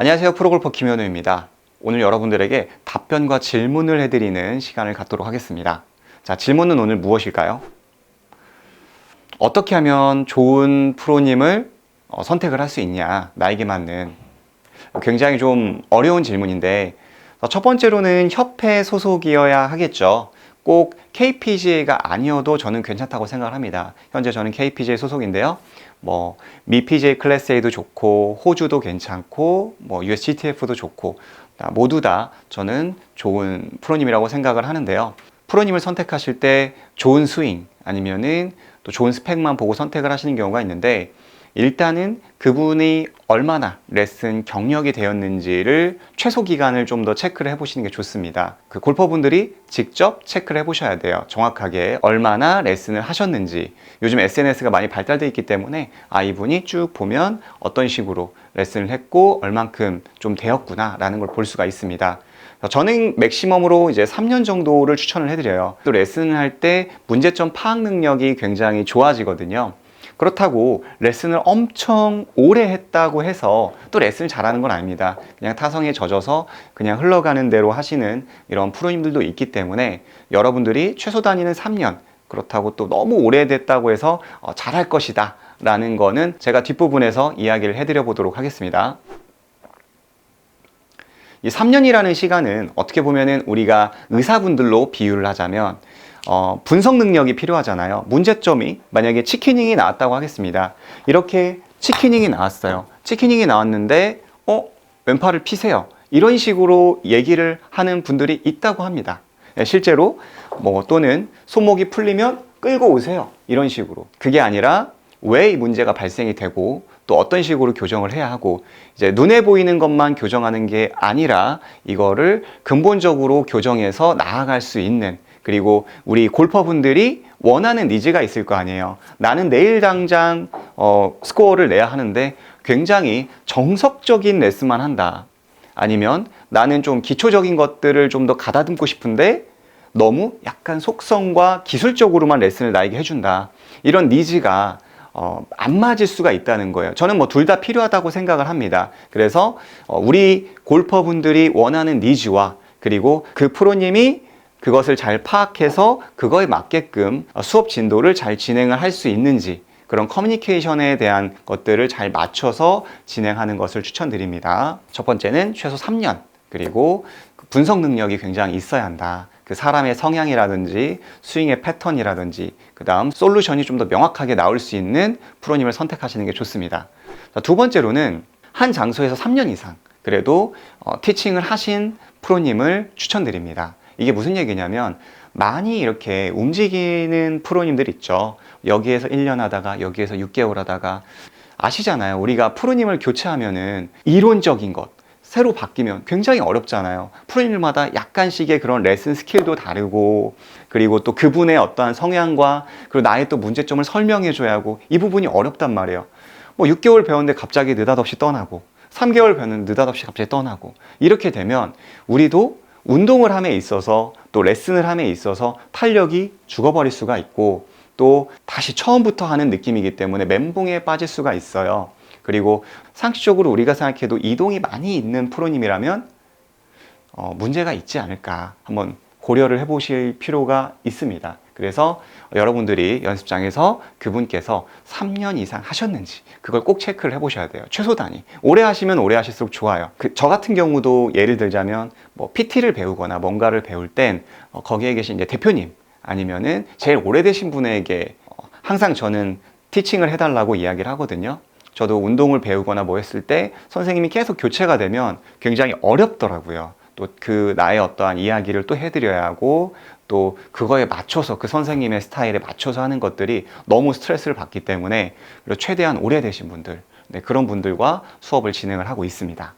안녕하세요. 프로골퍼 김현우입니다. 오늘 여러분들에게 답변과 질문을 해드리는 시간을 갖도록 하겠습니다. 자, 질문은 오늘 무엇일까요? 어떻게 하면 좋은 프로님을 선택을 할 수 있냐, 나에게 맞는. 굉장히 좀 어려운 질문인데, 첫 번째로는 협회 소속이어야 하겠죠. 꼭 KPGA가 아니어도 저는 괜찮다고 생각을 합니다. 현재 저는 KPGA 소속인데요. 미PGA 클래스 A도 좋고, 호주도 괜찮고, USGTF도 좋고, 모두 다 저는 좋은 프로님이라고 생각을 하는데요. 프로님을 선택하실 때 좋은 스윙 아니면은 또 좋은 스펙만 보고 선택을 하시는 경우가 있는데, 일단은 그분이 얼마나 레슨 경력이 되었는지를 최소 기간을 좀 더 체크를 해보시는 게 좋습니다. 그 골퍼분들이 직접 체크를 해보셔야 돼요. 정확하게 얼마나 레슨을 하셨는지. 요즘 SNS가 많이 발달되어 있기 때문에 이분이 쭉 보면 어떤 식으로 레슨을 했고 얼만큼 좀 되었구나 라는 걸 볼 수가 있습니다. 저는 맥시멈으로 이제 3년 정도를 추천을 해드려요. 또 레슨을 할 때 문제점 파악 능력이 굉장히 좋아지거든요. 그렇다고 레슨을 엄청 오래 했다고 해서 또 레슨을 잘하는 건 아닙니다. 그냥 타성에 젖어서 그냥 흘러가는 대로 하시는 이런 프로님들도 있기 때문에 여러분들이 최소 단위는 3년, 그렇다고 또 너무 오래됐다고 해서 잘할 것이다 라는 거는 제가 뒷부분에서 이야기를 해드려 보도록 하겠습니다. 이 3년이라는 시간은 어떻게 보면은 우리가 의사분들로 비유를 하자면 분석 능력이 필요하잖아요. 문제점이 만약에 치킨닝이 나왔다고 하겠습니다. 이렇게 치킨닝이 나왔어요. 치킨닝이 나왔는데 왼팔을 피세요. 이런 식으로 얘기를 하는 분들이 있다고 합니다. 실제로 또는 손목이 풀리면 끌고 오세요. 이런 식으로. 그게 아니라 왜 이 문제가 발생이 되고 또 어떤 식으로 교정을 해야 하고, 이제 눈에 보이는 것만 교정하는 게 아니라 이거를 근본적으로 교정해서 나아갈 수 있는, 그리고 우리 골퍼분들이 원하는 니즈가 있을 거 아니에요. 나는 내일 당장 스코어를 내야 하는데 굉장히 정석적인 레슨만 한다. 아니면 나는 좀 기초적인 것들을 좀 더 가다듬고 싶은데 너무 약간 속성과 기술적으로만 레슨을 나에게 해준다. 이런 니즈가 안 맞을 수가 있다는 거예요. 저는 둘 다 필요하다고 생각을 합니다. 그래서 우리 골퍼분들이 원하는 니즈와 그리고 그 프로님이 그것을 잘 파악해서 그거에 맞게끔 수업 진도를 잘 진행을 할 수 있는지, 그런 커뮤니케이션에 대한 것들을 잘 맞춰서 진행하는 것을 추천드립니다. 첫 번째는 최소 3년, 그리고 분석 능력이 굉장히 있어야 한다. 그 사람의 성향이라든지 스윙의 패턴이라든지 그 다음 솔루션이 좀 더 명확하게 나올 수 있는 프로님을 선택하시는 게 좋습니다. 두 번째로는 한 장소에서 3년 이상 그래도 티칭을 하신 프로님을 추천드립니다. 이게 무슨 얘기냐면 많이 이렇게 움직이는 프로님들 있죠. 여기에서 1년 하다가 여기에서 6개월 하다가, 아시잖아요. 우리가 프로님을 교체하면은 이론적인 것 새로 바뀌면 굉장히 어렵잖아요. 프로님들마다 약간씩의 그런 레슨 스킬도 다르고, 그리고 또 그분의 어떠한 성향과 그리고 나의 또 문제점을 설명해 줘야 하고, 이 부분이 어렵단 말이에요. 6개월 배웠는데 갑자기 느닷없이 떠나고, 3개월 배웠는데 느닷없이 갑자기 떠나고, 이렇게 되면 우리도 운동을 함에 있어서 또 레슨을 함에 있어서 탄력이 죽어버릴 수가 있고, 또 다시 처음부터 하는 느낌이기 때문에 멘붕에 빠질 수가 있어요. 그리고 상식적으로 우리가 생각해도 이동이 많이 있는 프로님이라면 문제가 있지 않을까 한번 고려를 해보실 필요가 있습니다. 그래서 여러분들이 연습장에서 그분께서 3년 이상 하셨는지 그걸 꼭 체크를 해보셔야 돼요. 최소 단위. 오래 하시면 오래 하실수록 좋아요. 저 같은 경우도 예를 들자면 PT를 배우거나 뭔가를 배울 땐 거기에 계신 이제 대표님 아니면은 제일 오래되신 분에게 항상 저는 티칭을 해달라고 이야기를 하거든요. 저도 운동을 배우거나 했을 때 선생님이 계속 교체가 되면 굉장히 어렵더라고요. 또 그 나의 어떠한 이야기를 또 해드려야 하고, 또 그거에 맞춰서 그 선생님의 스타일에 맞춰서 하는 것들이 너무 스트레스를 받기 때문에 최대한 오래되신 분들, 그런 분들과 수업을 진행을 하고 있습니다.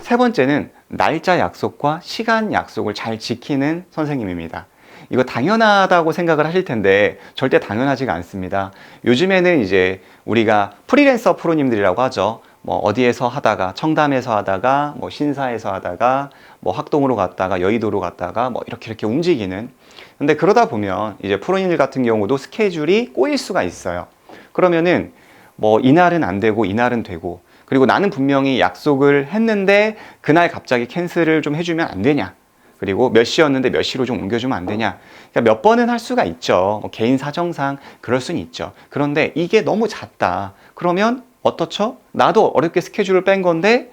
세 번째는 날짜 약속과 시간 약속을 잘 지키는 선생님입니다. 이거 당연하다고 생각을 하실 텐데 절대 당연하지가 않습니다. 요즘에는 이제 우리가 프리랜서 프로님들이라고 하죠. 어디에서 하다가, 청담에서 하다가, 신사에서 하다가, 학동으로 갔다가, 여의도로 갔다가, 이렇게 움직이는. 근데 그러다 보면 이제 프로님들 같은 경우도 스케줄이 꼬일 수가 있어요. 그러면은 뭐 이날은 안 되고 이날은 되고, 그리고 나는 분명히 약속을 했는데 그날 갑자기 캔슬을 좀 해주면 안 되냐, 그리고 몇 시였는데 몇 시로 좀 옮겨주면 안 되냐. 그러니까 몇 번은 할 수가 있죠. 뭐 개인 사정상 그럴 수는 있죠. 그런데 이게 너무 잦다. 그러면 어떻죠? 나도 어렵게 스케줄을 뺀 건데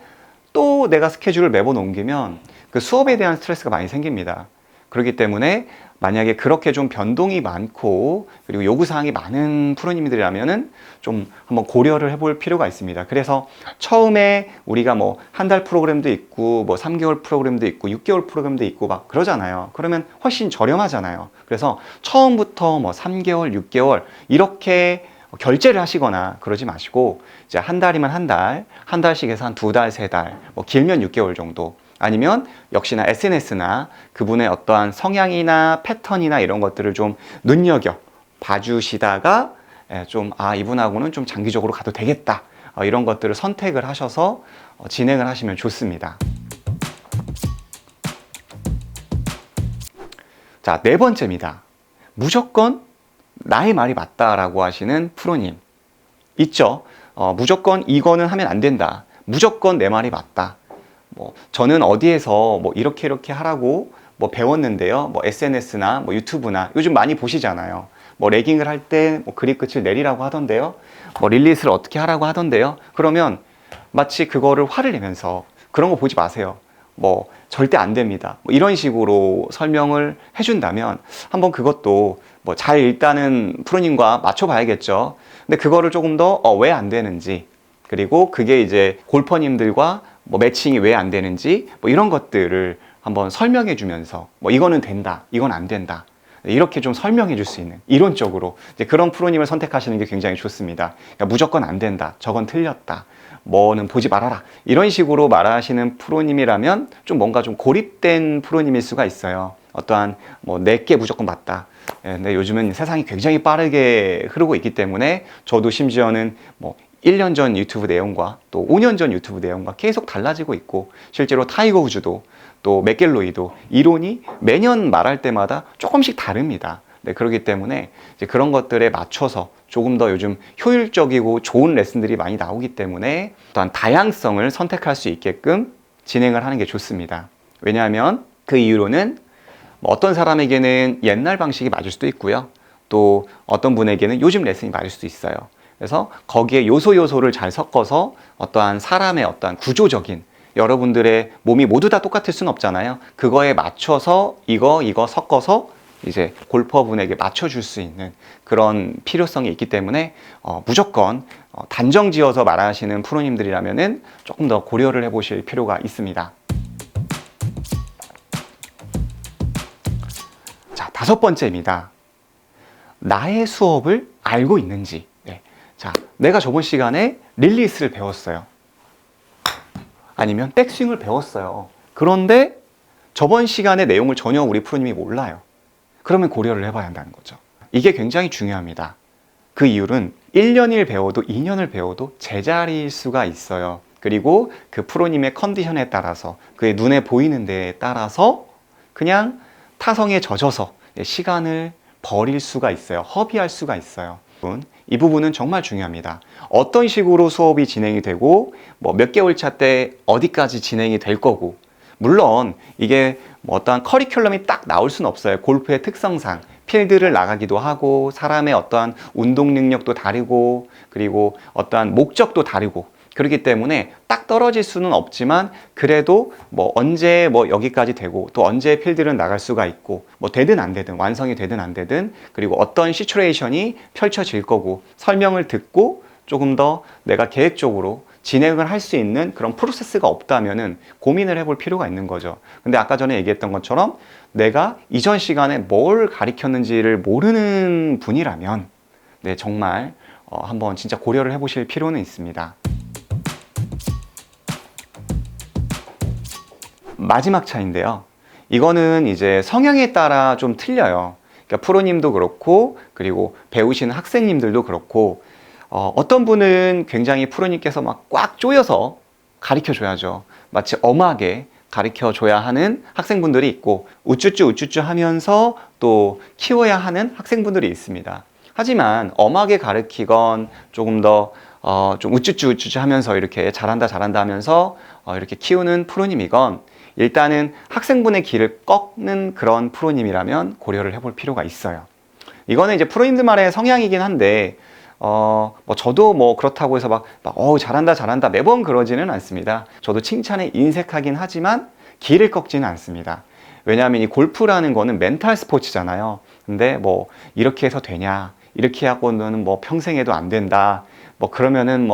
또 내가 스케줄을 매번 옮기면 그 수업에 대한 스트레스가 많이 생깁니다. 그렇기 때문에 만약에 그렇게 좀 변동이 많고 그리고 요구사항이 많은 프로님들이라면은 좀 한번 고려를 해볼 필요가 있습니다. 그래서 처음에 우리가 뭐 한 달 프로그램도 있고 뭐 3개월 프로그램도 있고 6개월 프로그램도 있고 막 그러잖아요. 그러면 훨씬 저렴하잖아요. 그래서 처음부터 뭐 3개월, 6개월 이렇게 결제를 하시거나 그러지 마시고 이제 한 달이면 한 달, 한 달씩 해서 한 2달, 3달, 뭐 길면 6개월 정도, 아니면 역시나 SNS나 그분의 어떠한 성향이나 패턴이나 이런 것들을 좀 눈여겨 봐주시다가 좀 이분하고는 좀 장기적으로 가도 되겠다, 이런 것들을 선택을 하셔서 진행을 하시면 좋습니다. 자, 네 번째입니다. 무조건 나의 말이 맞다라고 하시는 프로님 있죠. 무조건 이거는 하면 안 된다, 무조건 내 말이 맞다. 뭐 저는 어디에서 뭐 이렇게 하라고 뭐 배웠는데요. 뭐 SNS나 뭐 유튜브나 요즘 많이 보시잖아요. 뭐 레깅을 할 때 뭐 그립 끝을 내리라고 하던데요. 뭐 릴리스를 어떻게 하라고 하던데요. 그러면 마치 그거를 화를 내면서 그런 거 보지 마세요, 뭐 절대 안 됩니다, 뭐 이런 식으로 설명을 해준다면 한번 그것도 뭐 잘 일단은 프로님과 맞춰봐야겠죠. 근데 그거를 조금 더 왜 안 되는지, 그리고 그게 이제 골퍼님들과 뭐 매칭이 왜 안 되는지, 뭐 이런 것들을 한번 설명해 주면서 뭐 이거는 된다, 이건 안 된다, 이렇게 좀 설명해 줄 수 있는 이론적으로 이제 그런 프로님을 선택하시는 게 굉장히 좋습니다. 그러니까 무조건 안 된다, 저건 틀렸다, 뭐는 보지 말아라, 이런 식으로 말하시는 프로님이라면 좀 뭔가 좀 고립된 프로님일 수가 있어요. 어떠한 뭐 내게 무조건 맞다. 근데 요즘은 세상이 굉장히 빠르게 흐르고 있기 때문에 저도 심지어는 뭐 1년 전 유튜브 내용과 또 5년 전 유튜브 내용과 계속 달라지고 있고, 실제로 타이거 우즈도 또 맥길로이도 이론이 매년 말할 때마다 조금씩 다릅니다. 네, 그렇기 때문에 이제 그런 것들에 맞춰서 조금 더 요즘 효율적이고 좋은 레슨들이 많이 나오기 때문에 또한 다양성을 선택할 수 있게끔 진행을 하는 게 좋습니다. 왜냐하면 그 이유로는 뭐 어떤 사람에게는 옛날 방식이 맞을 수도 있고요. 또 어떤 분에게는 요즘 레슨이 맞을 수도 있어요. 그래서 거기에 요소를 잘 섞어서 어떠한 사람의 어떠한 구조적인, 여러분들의 몸이 모두 다 똑같을 수는 없잖아요. 그거에 맞춰서 이거 섞어서 이제 골퍼분에게 맞춰줄 수 있는 그런 필요성이 있기 때문에 무조건 단정 지어서 말하시는 프로님들이라면은 조금 더 고려를 해보실 필요가 있습니다. 자, 5번째입니다. 나의 수업을 알고 있는지. 자, 내가 저번 시간에 릴리스를 배웠어요. 아니면 백스윙을 배웠어요. 그런데 저번 시간의 내용을 전혀 우리 프로님이 몰라요. 그러면 고려를 해봐야 한다는 거죠. 이게 굉장히 중요합니다. 그 이유는 1년을 배워도 2년을 배워도 제자리일 수가 있어요. 그리고 그 프로님의 컨디션에 따라서, 그의 눈에 보이는 데에 따라서 그냥 타성에 젖어서 시간을 버릴 수가 있어요. 허비할 수가 있어요. 이 부분은 정말 중요합니다. 어떤 식으로 수업이 진행이 되고 뭐 몇 개월 차 때 어디까지 진행이 될 거고, 물론 이게 뭐 어떠한 커리큘럼이 딱 나올 수는 없어요. 골프의 특성상 필드를 나가기도 하고 사람의 어떠한 운동 능력도 다르고 그리고 어떠한 목적도 다르고, 그렇기 때문에 딱 떨어질 수는 없지만 그래도 뭐 언제 뭐 여기까지 되고 또 언제 필드를 나갈 수가 있고, 뭐 되든 안 되든, 완성이 되든 안 되든, 그리고 어떤 시츄에이션이 펼쳐질 거고 설명을 듣고 조금 더 내가 계획적으로 진행을 할 수 있는 그런 프로세스가 없다면은 고민을 해볼 필요가 있는 거죠. 근데 아까 전에 얘기했던 것처럼 내가 이전 시간에 뭘 가르쳤는지를 모르는 분이라면 정말 한번 진짜 고려를 해보실 필요는 있습니다. 마지막 차인데요. 이거는 이제 성향에 따라 좀 틀려요. 그러니까 프로님도 그렇고 그리고 배우시는 학생님들도 그렇고, 어떤 분은 굉장히 프로님께서 막 꽉 조여서 가르쳐 줘야죠. 마치 엄하게 가르쳐 줘야 하는 학생분들이 있고, 우쭈쭈 하면서 또 키워야 하는 학생분들이 있습니다. 하지만 엄하게 가르치건 조금 더 좀 우쭈쭈 하면서 이렇게 잘한다 하면서 이렇게 키우는 프로님이건 일단은 학생분의 길을 꺾는 그런 프로님이라면 고려를 해볼 필요가 있어요. 이거는 이제 프로님들만의 성향이긴 한데 뭐 저도 뭐 그렇다고 해서 잘한다 매번 그러지는 않습니다. 저도 칭찬에 인색하긴 하지만 길을 꺾지는 않습니다. 왜냐하면 이 골프라는 거는 멘탈 스포츠잖아요. 근데 뭐 이렇게 해서 되냐, 이렇게 하고는 뭐 평생 해도 안 된다, 뭐 그러면은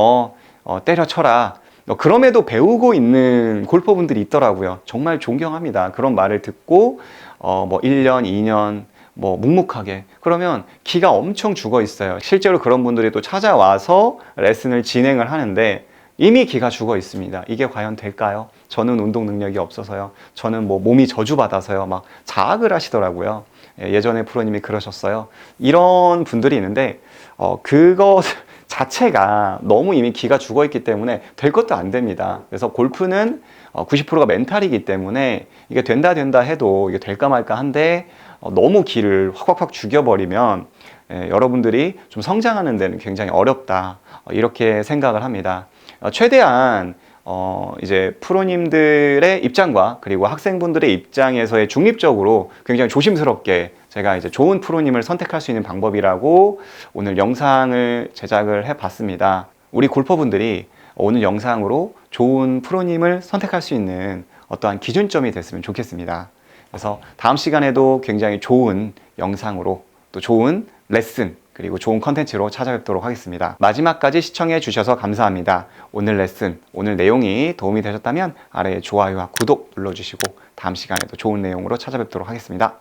때려쳐라, 그럼에도 배우고 있는 골퍼분들이 있더라고요. 정말 존경합니다. 그런 말을 듣고 1년, 2년 묵묵하게, 그러면 기가 엄청 죽어 있어요. 실제로 그런 분들이 또 찾아와서 레슨을 진행을 하는데 이미 기가 죽어 있습니다. 이게 과연 될까요? 저는 운동 능력이 없어서요. 저는 몸이 저주받아서요. 막 자학을 하시더라고요. 예전에 프로님이 그러셨어요. 이런 분들이 있는데 그거 자체가 너무 이미 기가 죽어 있기 때문에 될 것도 안 됩니다. 그래서 골프는 90%가 멘탈이기 때문에 이게 된다 해도 이게 될까 말까 한데 너무 기를 확 죽여버리면 여러분들이 좀 성장하는 데는 굉장히 어렵다, 이렇게 생각을 합니다. 최대한 이제 프로님들의 입장과 그리고 학생분들의 입장에서의 중립적으로 굉장히 조심스럽게 제가 이제 좋은 프로님을 선택할 수 있는 방법이라고 오늘 영상을 제작을 해 봤습니다. 우리 골퍼분들이 오늘 영상으로 좋은 프로님을 선택할 수 있는 어떠한 기준점이 됐으면 좋겠습니다. 그래서 다음 시간에도 굉장히 좋은 영상으로 또 좋은 레슨 그리고 좋은 컨텐츠로 찾아뵙도록 하겠습니다. 마지막까지 시청해 주셔서 감사합니다. 오늘 레슨, 오늘 내용이 도움이 되셨다면 아래에 좋아요와 구독 눌러주시고 다음 시간에도 좋은 내용으로 찾아뵙도록 하겠습니다.